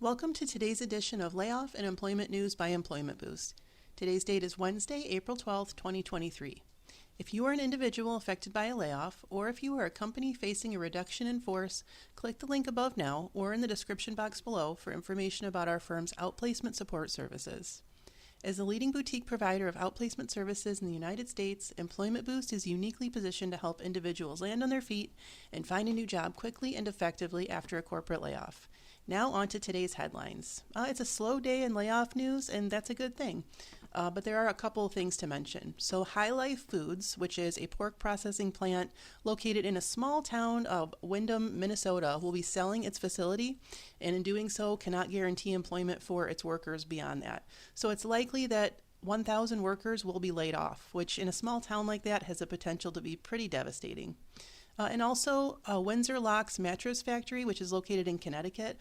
Welcome to today's edition of Layoff and Employment News by Employment Boost. Today's date is Wednesday, April 12th, 2023. If you are an individual affected by a layoff, or if you are a company facing a reduction in force, click the link above now or in the description box below for information about our firm's outplacement support services. As the leading boutique provider of outplacement services in the United States, Employment Boost is uniquely positioned to help individuals land on their feet and find a new job quickly and effectively after a corporate layoff. Now on to today's headlines. It's a slow day in layoff news, and that's a good thing. But there are a couple of things to mention. So HyLife Foods, which is a pork processing plant located in a small town of Windham, Minnesota, will be selling its facility, and in doing so cannot guarantee employment for its workers beyond that. So it's likely that 1,000 workers will be laid off, which in a small town like that has the potential to be pretty devastating. And also, Windsor Locks Mattress Factory, which is located in Connecticut,